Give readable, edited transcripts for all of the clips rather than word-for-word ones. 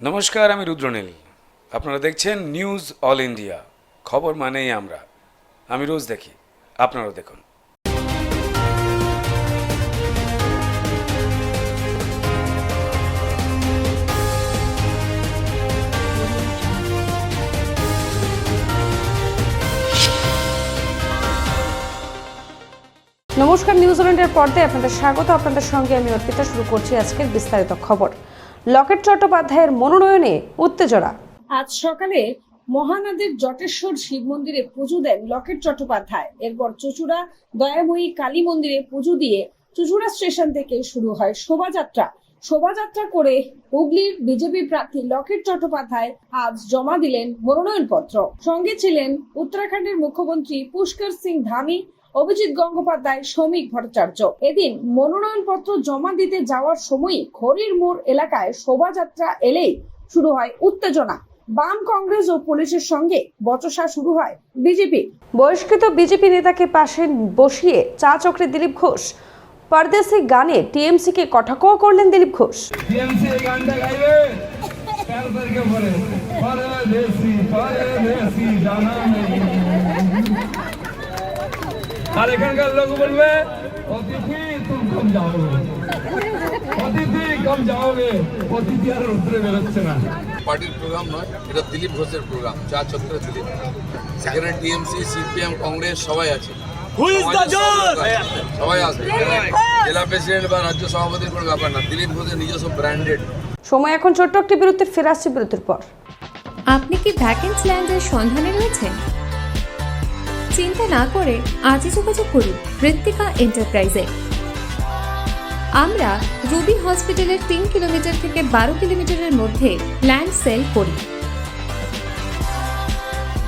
নমস্কার, আমি রুদ্রনীল। আপনারা দেখছেন নিউজ অল ইন্ডিয়া। খবর মানেই আমরা। আমি রোজ দেখি, আপনারাও দেখুন। নমস্কার, নিউজিল্যান্ডের পর্দায় আপনাদের স্বাগত। আপনাদের সঙ্গে আমি অর্পিতা। শুরু করছি আজকের বিস্তারিত খবর। লকেট চট্টোপাধ্যায়ের মনোনয়নে উত্তেজনা। আজ সকালে মহানদীর জটেশ্বর শিব মন্দিরে পুজো দেন লকেট চট্টোপাধ্যায়। এরপর চুঁচুড়া দয়াময়ী কালী মন্দিরে পুজো দিয়ে চুঁচুড়া স্টেশন থেকে শুরু হয় শোভাযাত্রা করে হুগলির বিজেপি প্রার্থী লকেট চট্টোপাধ্যায় আজ জমা দিলেন মনোনয়নপত্র। সঙ্গে ছিলেন উত্তরাখণ্ডের মুখ্যমন্ত্রী পুষ্কর সিং ধামি, অভিজিৎ গঙ্গোপাধ্যায়, শ্রমিক ভট্টাচার্য। এদিন মনোনয়নপত্র জমা দিতে যাওয়ার সময়ই খড়ির মোড় এলাকায় শোভাযাত্রা এলেই শুরু হয় উত্তেজনা। বাম, কংগ্রেস ও পুলিশের সঙ্গে বচসা শুরু হয় বিজেপি। বহিষ্কৃত বিজেপি নেতাকে পাশে বসিয়ে চা চক্রে দিলীপ ঘোষ। পরদেশি গানে টিএমসিকে কটাক্ষ করলেন দিলীপ ঘোষ। আর এখানকার লোক বলবে অতিথি তুমি কম যাওগে, অতিথি কম যাওগে, অতিথি আর উত্তরে বেরোচ্ছে না। পার্টির প্রোগ্রাম নয়, এটা দিলীপ ঘোষের প্রোগ্রাম। চা চক্রে দিলীপ, সেখানে টিএমসি, সিপিএম, কংগ্রেস সবাই আছে, সবাই আসবে। জেলা প্রেসিডেন্ট বা রাজ্য সভাপতির কোনো ব্যাপার না, দিলীপ ঘোষের নিজস্ব ব্র্যান্ডেড। সময় এখন ছোট্ট একটি বিরতি, ফিরে আসছি বিরতির পর। আপনি কি ভ্যাকেন্সি ল্যান্ডের সন্ধানে রয়েছেন? চিন্তা না করে আজই যোগাযোগ করুন ঋত্বিকা এন্টারপ্রাইজে। আমরা রুবি হসপিটালের 3 কিলোমিটার থেকে 12 কিলোমিটারের মধ্যে ল্যান্ড সেল করি।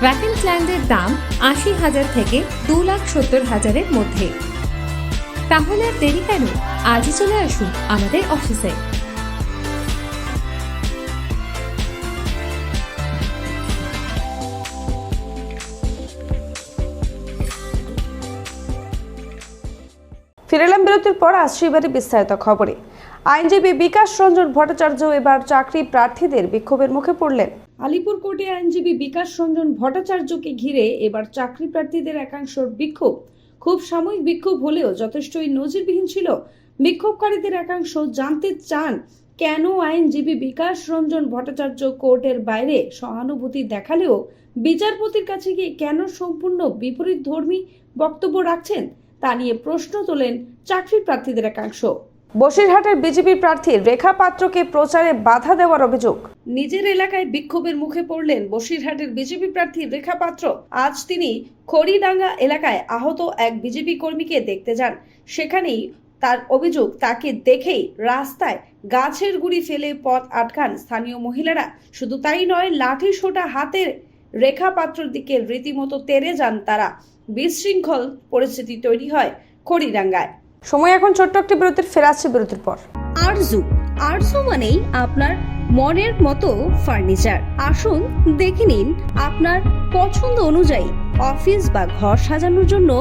ভ্যাকেন্সি ল্যান্ডের দাম 80,000 থেকে 2,70,000-এর মধ্যে। তাহলে আর দেরি কেন, আজই চলে আসুন আমাদের অফিসে। ফিরে এলাম বিরতির পর। আসছি এবারে বিস্তারিত খবরে। আইনজীবী বিকাশ রঞ্জন ভট্টাচার্য এবার চাকরি প্রার্থীদের বিক্ষোভের মুখে পড়লেন। আলিপুর কোর্টে আইনজীবী বিকাশ রঞ্জন ভট্টাচার্যকে ঘিরে এবার চাকরি প্রার্থীদের একাংশের বিক্ষোভ। খুব সাময়িক বিক্ষোভ হলেও যথেষ্টই নজিরবিহীন ছিল। বিক্ষোভকারীদের একাংশ জানতে চান, কেন আইনজীবী বিকাশ রঞ্জন ভট্টাচার্য কোর্টের বাইরে সহানুভূতি দেখালেও বিচারপতির কাছে গিয়ে কেন সম্পূর্ণ বিপরীত ধর্মী বক্তব্য রাখছেন, তা নিয়ে প্রশ্ন তোলেন চাকরি প্রার্থীদের একাংশ। বসিরহাটের বিজেপি প্রার্থী রেখা পাত্রকে প্রচারে বাধা দেওয়ার অভিযোগ। নিজের এলাকায় বিক্ষোভের মুখে পড়লেন বসিরহাটের বিজেপি প্রার্থী রেখা পাত্র। আজ তিনি খড়িডাঙ্গা এলাকায় আহত এক বিজেপি কর্মীকে দেখতে যান। সেখানেই তার অভিযোগ, তাকে দেখেই রাস্তায় গাছের গুঁড়ি ফেলে পথ আটকান স্থানীয় মহিলারা। শুধু তাই নয়, লাঠি সোঁটা হাতে রেখা পাত্রর দিকে রীতিমতো তেড়ে যান তারা। বিশৃঙ্খল পরিস্থিতি তৈরি হয় খড়িডাঙ্গায়। সময় এখন ছোট্ট একটি বিরতির, ফিরে আসছি বিরতির পর। আরজু মানেই আপনার মনের মতো ফার্নিচার। আসুন দেখে নিন আপনার পছন্দ অনুযায়ী অফিস বা ঘর সাজানোর জন্য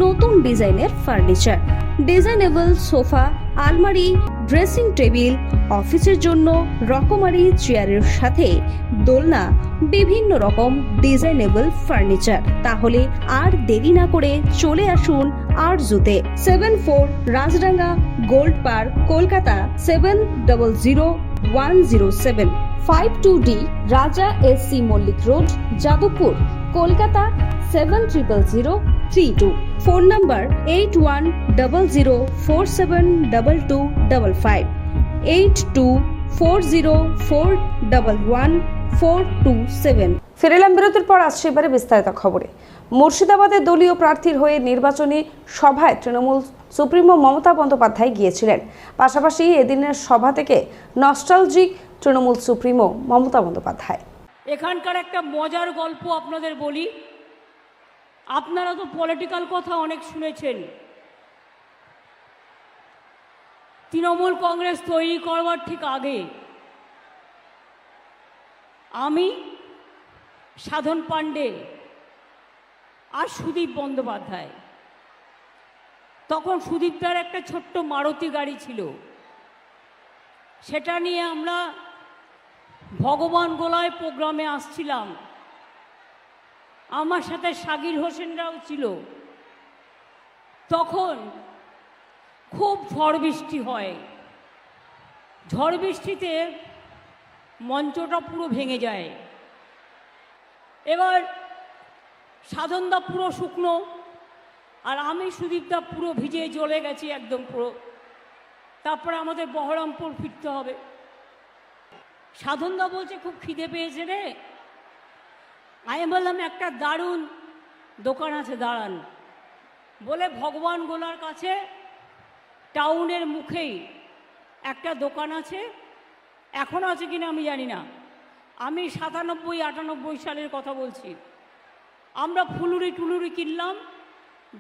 নতুন ডিজাইনের ফার্নিচার। ডিজাইনেবল সোফা, আলমারি, ড্রেসিং টেবিল, অফিসের জন্য রকমারি চেয়ারের সাথে দোলনা, বিভিন্ন রকম ডিজাইনেবল ফার্নিচার। তাহলে আর দেরি না করে চলে আসুন আরজুতে। 74 Rajdanga gold park, Kolkata 700107। 52D Raja SC Mallick road, Jadavpur, Kolkata 700032। Phone number 8100472255, 8240411427। ফিরে এলাম বিরতির পর। আসছে এবারে বিস্তারিত খবরে। মুর্শিদাবাদে দলীয় প্রার্থীর হয়ে নির্বাচনী সভায় তৃণমূল সুপ্রিমো মমতা বন্দ্যোপাধ্যায় গিয়েছিলেন। পাশাপাশি এদিনের সভা থেকে নস্টালজিক তৃণমূল সুপ্রিমো মমতা বন্দ্যোপাধ্যায়। এখানকার একটা মজার গল্প আপনাদের বলি। আপনারা তো পলিটিক্যাল কথা অনেক শুনেছেন। তৃণমূল কংগ্রেস তৈরি করবার ঠিক আগে আমি, সাধন পাণ্ডে আর সুদীপ বন্দ্যোপাধ্যায়, তখন সুদীপদার একটা ছোট্ট মারুতি গাড়ি ছিল, সেটা নিয়ে আমরা ভগবান গোলায় প্রোগ্রামে আসছিলাম, আমার সাথে সাগির হোসেনরাও ছিল। তখন খুব ঝড় বৃষ্টি হয়, ঝড় বৃষ্টিতে মঞ্চটা পুরো ভেঙে যায়। এবার সাধনদা পুরো শুকনো, আর আমি সুদীপদা পুরো ভিজে জ্বলে গেছি একদম পুরো। তারপরে আমাদের বহরমপুর ফিরতে হবে। সাধনদা বলছে খুব খিদে পেয়েছে রে। আমি বললাম একটা দারুণ দোকান আছে, দাঁড়ান। বলে ভগবান গোলার কাছে টাউনের মুখেই একটা দোকান আছে, এখনও আছে কিনা আমি জানি না। আমি 97-98 সালের কথা বলছি। আমরা ফুলুরি টুলুরি কিনলাম,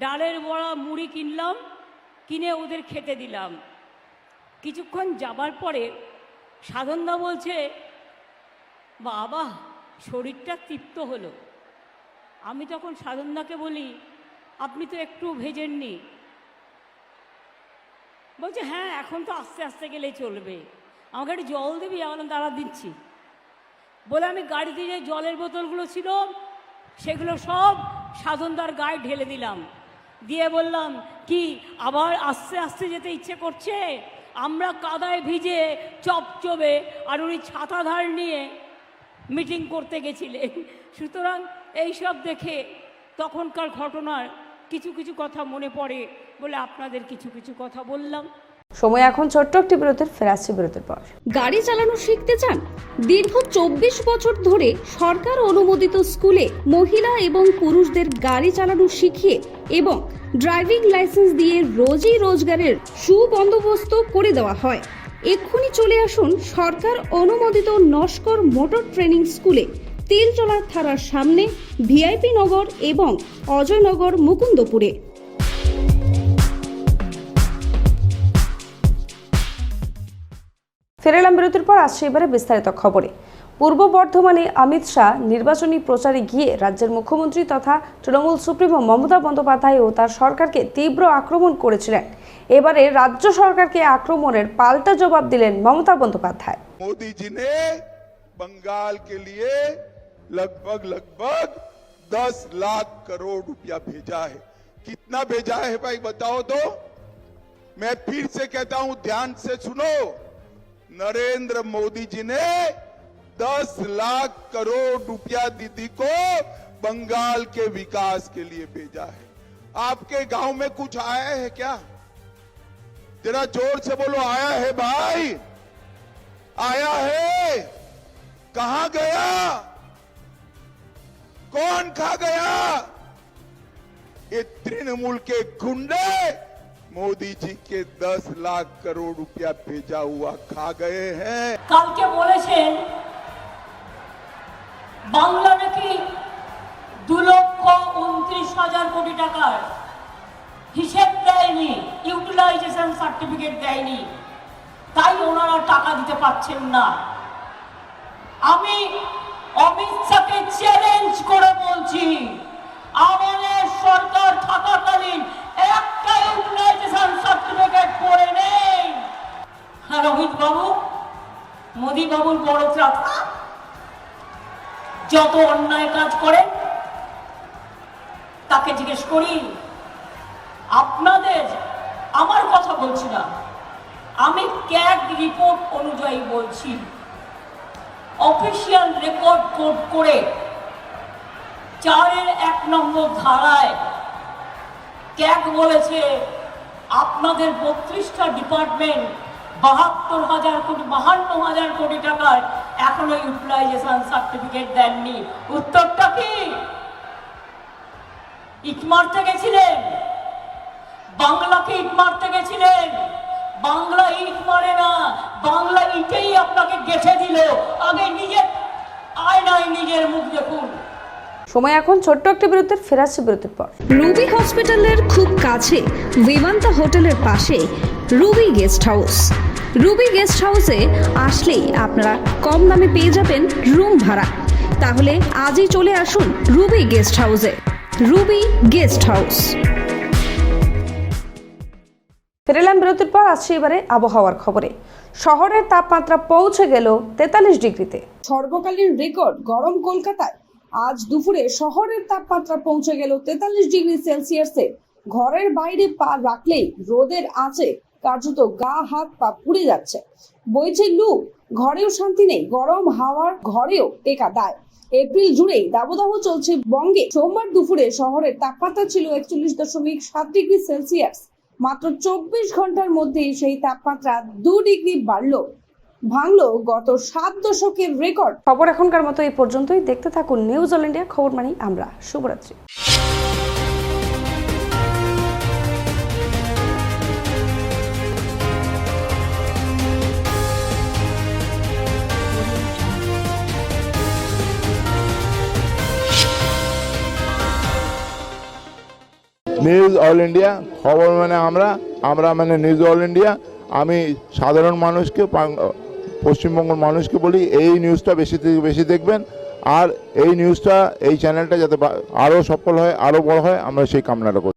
ডালের বড়া মুড়ি কিনলাম, কিনে ওদের খেতে দিলাম। কিছুক্ষণ যাবার পরে সাধনদা বলছে, বাবা শরীরটা তৃপ্ত হলো। আমি তখন সাধনদাকে বলি, আপনি তো একটু ভেজেননি। বলছে হ্যাঁ এখন তো আস্তে আস্তে গেলেই চলবে, আমাকে একটু জল দিবি? আমি বললাম দাঁড়া দিচ্ছি। বলে আমি গাড়িতে যে জলের বোতলগুলো ছিল সেগুলো সব সাধনদার গায়ে ঢেলে দিলাম, দিয়ে বললাম কি আবার আস্তে আস্তে যেতে ইচ্ছে করছে? আমরা কাদায় ভিজে চপচবে, আর উনি ছাতা ধার নিয়ে মিটিং করতে গেছিলেন। সুতরাং এইসব দেখে তখনকার ঘটনার কিছু কিছু কথা মনে পড়ে বলে আপনাদের কিছু কিছু কথা বললাম। সময় এখন ছোট্ট একটি বিরতির, ফেরা আসছি বিরতির পর। গাড়ি চালানো শিখতে চান? দীর্ঘ 24 বছর ধরে সরকার অনুমোদিত স্কুলে মহিলা এবং পুরুষদের গাড়ি চালানো শিখিয়ে এবং ড্রাইভিং লাইসেন্স দিয়ে রোজই রোজগারের সুবন্দোবস্ত করে দেওয়া হয়। এক্ষুনি চলে আসুন সরকার অনুমোদিত নস্কর মোটর ট্রেনিং স্কুলে, তেলচলার থানার সামনে, ভিআইপি নগর এবং অজয়নগর, মুকুন্দপুরে। ফিরে এলাম বিরতির পর। আসছে এবারে বিস্তারিত খবরে। পূর্ব বর্ধমানে অমিত শাহ নির্বাচনী প্রচারে গিয়ে রাজ্যের মুখ্যমন্ত্রী তথা তৃণমূল সুপ্রিমো মমতা বন্দ্যোপাধ্যায় ও তার সরকারকে তীব্র আক্রমণ করেছিলেন। এবারে রাজ্য সরকারকে আক্রমণের পাল্টা জবাব দিলেন মমতা বন্দ্যোপাধ্যায়। मोदी जी ने बंगाल के लिए लगभग 10 लाख करोड़ रुपया भेजा है। कितना भेजा है भाई बताओ तो? मैं फिर से कहता हूं, ध्यान से सुनो। नरेंद्र मोदी जी ने 10 लाख करोड़ रुपया दीदी को बंगाल के विकास के लिए भेजा है। आपके गांव में कुछ आया है क्या? जरा जोर से बोलो, आया है भाई? आया है? कहां गया? कौन खा गया? ये तृणमूल के गुंडे मोदी जी के 10 लाख करोड़ रुपया भेजा हुआ खा गए हैं। কালকে বলেছেন বাংলা নাকি 2,29,000 কোটি টাকার হিসেব দেয়নি, ইউটিলাইজেশন সার্টিফিকেট দেয়নি, তাই ওনারা টাকা দিতে পারছেন না। আমি অমিত শাহকে চ্যালেঞ্জ করে বলছি, আমাদের সরকার থাকাকালীন একটা ইউটিলাইজেশন সার্টিফিকেট করে নেই। আর অমিত বাবু, মোদী বাবুর বড় চাপা, যত অন্যায় কাজ করে তাকে জিজ্ঞেস করি। আপনাদের, আমার কথা বলছি না, আমি ক্যাগ রিপোর্ট অনুযায়ী বলছি, অফিসিয়াল রেকর্ড কোড করে 4-1 নম্বর ধারায় ক্যাগ বলেছে আপনাদের 32টা ডিপার্টমেন্ট 52,000 কোটি টাকার এখনো ইউটিলাইজেশন সার্টিফিকেট দেননি। উত্তরটা কি? ইট মারতে গেছিলেন, বাংলাকে ইট মারতে গেছিলেন। বাংলা ইট মারে না, বাংলা ইটেই আপনাকে গেঁথে দিল। আগে নিজের আয়নায় নিজের মুখ দেখুন। সময় এখন ছোট্ট একটি বিরতির, ফেরা আসছি বিরতির পর। রুবি হসপিটালের খুব কাছে, বিমান্তা হোটেলের পাশে Ruby guest house. Ruby guest হাউসে আসলেই আপনারা কম দামে পেয়ে যাবেন রুম ভাড়া। তাহলে আজই চলে আসুন রুবি গেস্ট হাউসে। Ruby guest house. ফিরে এলাম বিরতির পর। আসছি এবারে আবহাওয়ার খবরে। শহরের তাপমাত্রা পৌঁছে গেল 43 ডিগ্রিতে। সর্বকালীন রেকর্ড গরম কলকাতায়। আজ দুপুরে শহরের তাপমাত্রা পৌঁছে গেল 43 ডিগ্রি সেলসিয়াসে। ঘরের বাইরে পা রাখলেই রোদের আঁচে কার্যত গা হাত পা পুড়ে যাচ্ছে। বইছে লু, ঘরেও শান্তি নেই, গরম হাওয়ার ঘরেও টেকা দায়। এপ্রিল জুড়েই দাবদাহ চলছে বঙ্গে। সোমবার দুপুরে শহরের তাপমাত্রা ছিল 41.7 ডিগ্রি সেলসিয়াস। মাত্র 24 ঘন্টার মধ্যেই সেই তাপমাত্রা 2 ডিগ্রি ভাঙলো গত 7 দশকের রেকর্ড। খবর এখনকার মতো এই পর্যন্তই। দেখতে থাকুন নিউজ অল ইন্ডিয়া, খবর মানেই আমরা। শুভরাত্রি। নিউজ অল ইন্ডিয়া, খবর মানে আমরা মানে নিউজ অল ইন্ডিয়া। আমি সাধারণ মানুষকে, পশ্চিমবঙ্গের মানুষকে বলি এই নিউজটা বেশি থেকে বেশি দেখবেন, আর এই নিউজটা, এই চ্যানেলটা যাতে আরও সফল হয়, আরও বড় হয়, আমরা সেই কামনাটা করি।